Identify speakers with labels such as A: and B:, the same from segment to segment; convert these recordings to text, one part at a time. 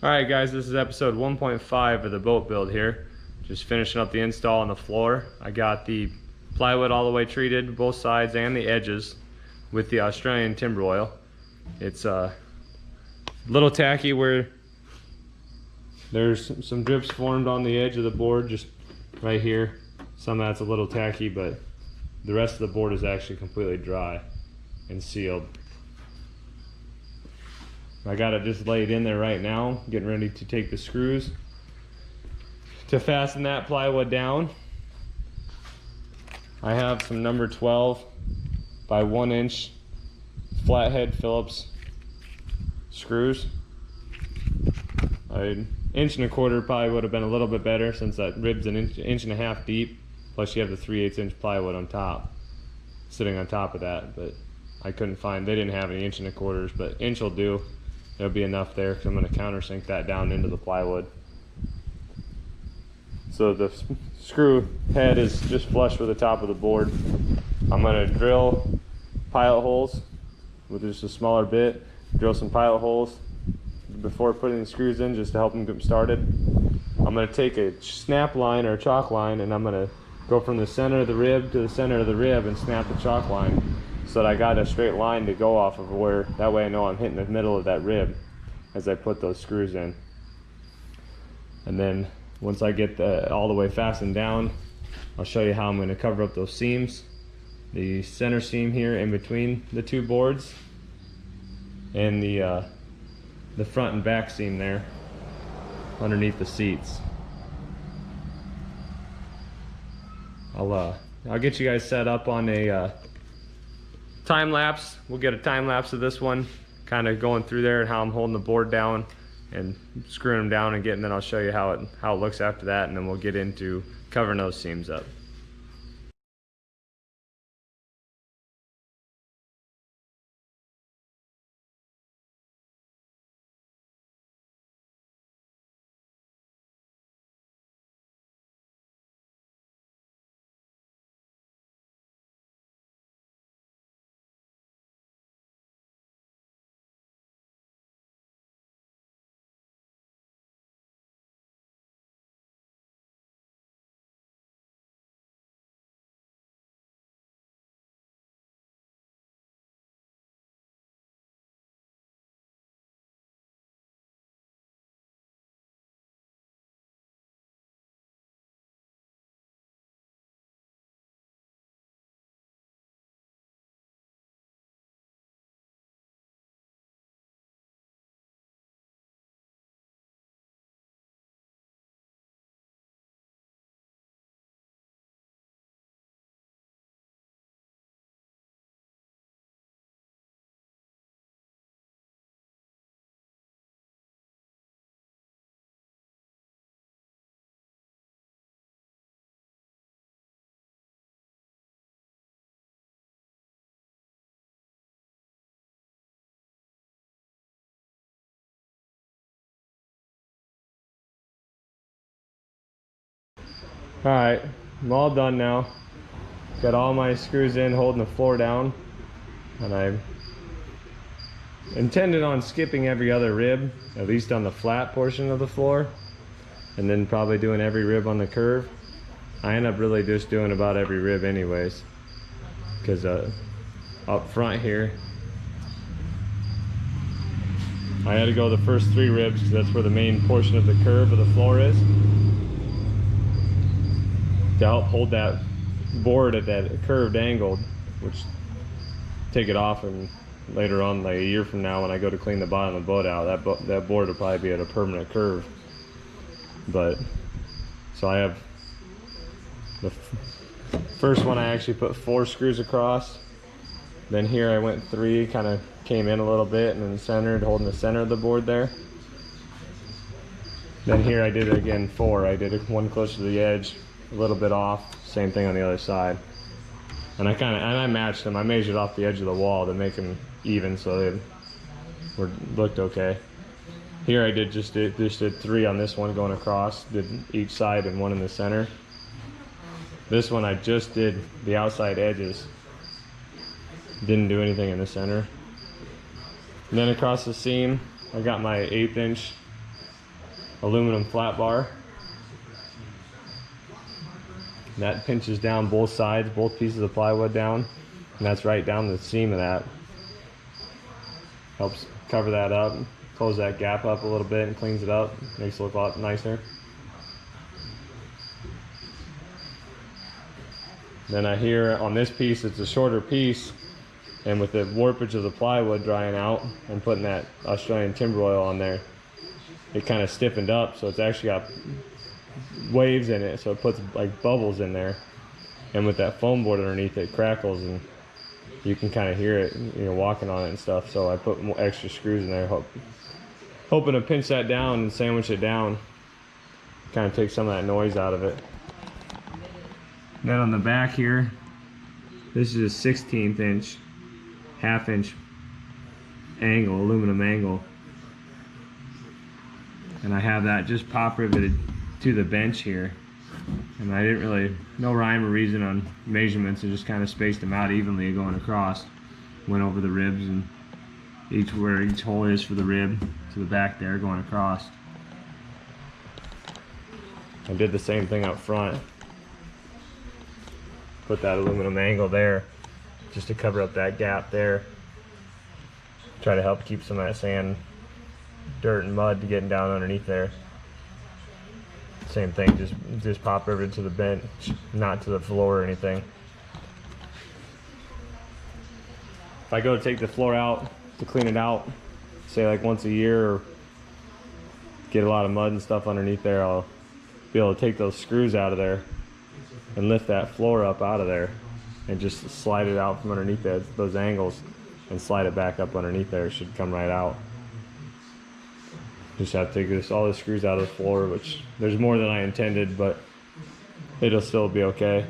A: Alright guys, this is episode 1.5 of the boat build here. Just finishing up the install on the floor. I got the plywood all the way treated, both sides and the edges, with the Australian timber oil. It's a little tacky where there's some drips formed on the edge of the board, just right here. Some of that's a little tacky, but the rest of the board is actually completely dry and sealed. I got it just laid in there right now, getting ready to take the screws to fasten that plywood down. I have some number 12 by 1 inch flathead Phillips screws. An 1.25 inches probably would have been a little bit better, since that rib's an inch and a half deep, plus you have the 3/8 inch plywood on top, sitting on top of that. But I couldn't find, they didn't have any 1.25 inches, but inch will do. There'll be enough there, because I'm going to countersink that down into the plywood. So the screw head is just flush with the top of the board. I'm going to drill pilot holes with just a smaller bit, drill some pilot holes before putting the screws in, just to help them get started. I'm going to take a snap line or a chalk line, and I'm going to go from the center of the rib to the center of the rib and snap the chalk line, so that I got a straight line to go off of, where that way I know I'm hitting the middle of that rib as I put those screws in. And then once I get all the way fastened down, I'll show you how I'm going to cover up those seams. The center seam here in between the two boards, and the front and back seam there underneath the seats. I'll get you guys set up on a time lapse. We'll get a time lapse of this one, kind of going through there and how I'm holding the board down and screwing them down and then I'll show you how it looks after that, and then we'll get into covering those seams up. Alright, I'm all done now. Got all my screws in, holding the floor down, and I intended on skipping every other rib, at least on the flat portion of the floor, and then probably doing every rib on the curve. I end up really just doing about every rib anyways, because up front here I had to go the first 3 ribs, because that's where the main portion of the curve of the floor is, to help hold that board at that curved angle, which take it off, and later on, like a year from now, when I go to clean the bottom of the boat out, that board will probably be at a permanent curve. But so I have the first one, I actually put 4 screws across. Then here I went 3, kind of came in a little bit, and then centered, holding the center of the board there. Then here I did it again 4. I did one closer to the edge, a little bit off, same thing on the other side. And I matched them. I measured off the edge of the wall to make them even, so they looked okay. Here I just did 3 on this one going across, did each side and 1 in the center. This one I just did the outside edges, didn't do anything in the center. And then across the seam I got my 1/8 inch aluminum flat bar. And that pinches down both sides, both pieces of plywood down, and that's right down the seam of that. Helps cover that up, close that gap up a little bit and cleans it up, makes it look a lot nicer. Then I hear on this piece, it's a shorter piece, and with the warpage of the plywood drying out and putting that Australian timber oil on there, it kind of stiffened up, so it's actually got waves in it, so it puts like bubbles in there, and with that foam board underneath it crackles, and you can kind of hear it, you know, walking on it and stuff. So I put more extra screws in there, hoping to pinch that down and sandwich it down, kind of take some of that noise out of it. Then on the back here, this is a 16th inch, half-inch angle, aluminum angle, and I have that just pop riveted to the bench here. And I didn't really, no rhyme or reason on measurements, and just kind of spaced them out evenly going across. Went over the ribs and where each hole is for the rib to the back there going across. I did the same thing up front. Put that aluminum angle there just to cover up that gap there. Try to help keep some of that sand, dirt and mud getting down underneath there. Same thing, just pop riveted to the bench, not to the floor or anything. If I go to take the floor out to clean it out, say like once a year, or get a lot of mud and stuff underneath there, I'll be able to take those screws out of there and lift that floor up out of there and just slide it out from underneath those angles and slide it back up underneath there. It should come right out. Just have to take all the screws out of the floor, which there's more than I intended, but it'll still be okay.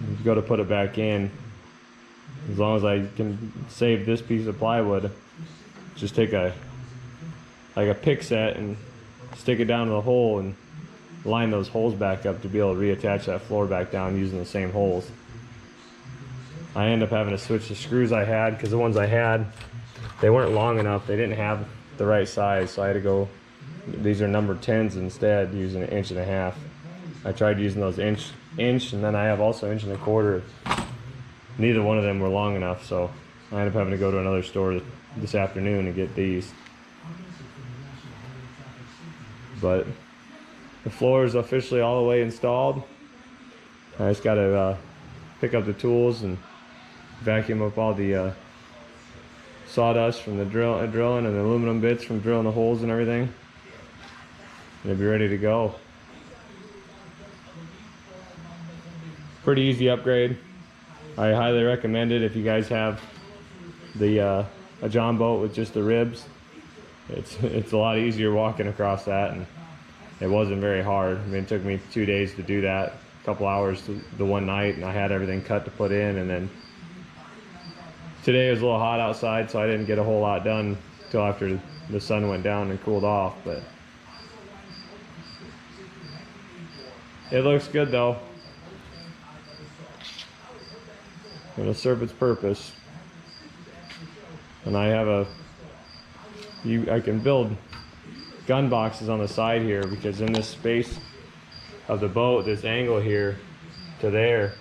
A: You go to put it back in, as long as I can save this piece of plywood, just take a pick set and stick it down to the hole and line those holes back up to be able to reattach that floor back down using the same holes. I end up having to switch the screws I had, because the ones I had, they weren't long enough. They didn't have the right size, so I had to go, these are number 10s instead, using 1.5 inches. I tried using those inch, and then I have also 1.25 inches. Neither one of them were long enough, so I ended up having to go to another store this afternoon and get these. But the floor is officially all the way installed. I just got to pick up the tools and vacuum up all the sawdust from the drilling and the aluminum bits from drilling the holes and everything. And it'll be ready to go. Pretty easy upgrade. I highly recommend it if you guys have the a John boat with just the ribs. It's a lot easier walking across that, and it wasn't very hard. I mean, it took me 2 days to do that, a couple hours the one night, and I had everything cut to put in, and then today it was a little hot outside, so I didn't get a whole lot done until after the sun went down and cooled off, but it looks good though. It'll serve its purpose. And I have I can build gun boxes on the side here, because in this space of the boat, this angle here to there,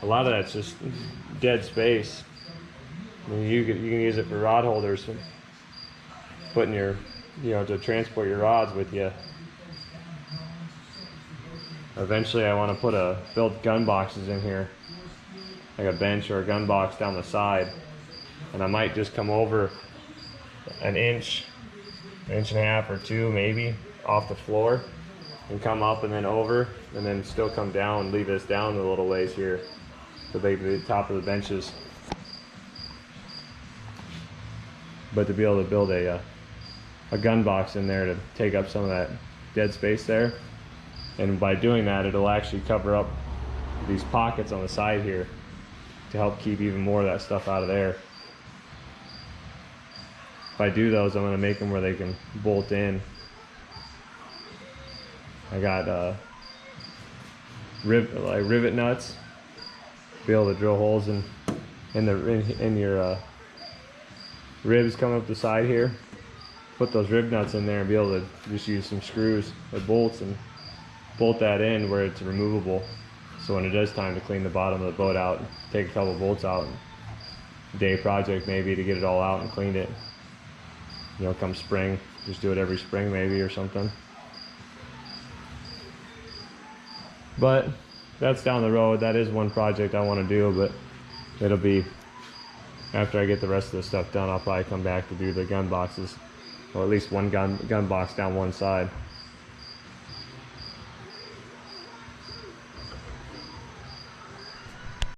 A: a lot of that's just dead space. I mean, you can use it for rod holders, putting your, to transport your rods with you. Eventually I want to build gun boxes in here, like a bench or a gun box down the side, and I might just come over 1 inch, 1.5 inches or 2 maybe off the floor, and come up and then over, and then still come down and leave this down a little ways here to the top of the benches. But to be able to build a gun box in there to take up some of that dead space there, and by doing that, it'll actually cover up these pockets on the side here to help keep even more of that stuff out of there. If I do those, I'm going to make them where they can bolt in. I got rivet nuts to be able to drill holes in your ribs coming up the side here. put those rib nuts in there and be able to just use some screws or bolts and bolt that in where it's removable. So when it is time to clean the bottom of the boat out, take a couple bolts out, day project maybe to get it all out and clean it. You know, come spring, just do it every spring maybe or something. But that's down the road. That is one project I want to do, but it'll be after I get the rest of the stuff done. I'll probably come back to do the gun boxes, or at least one gun box down one side.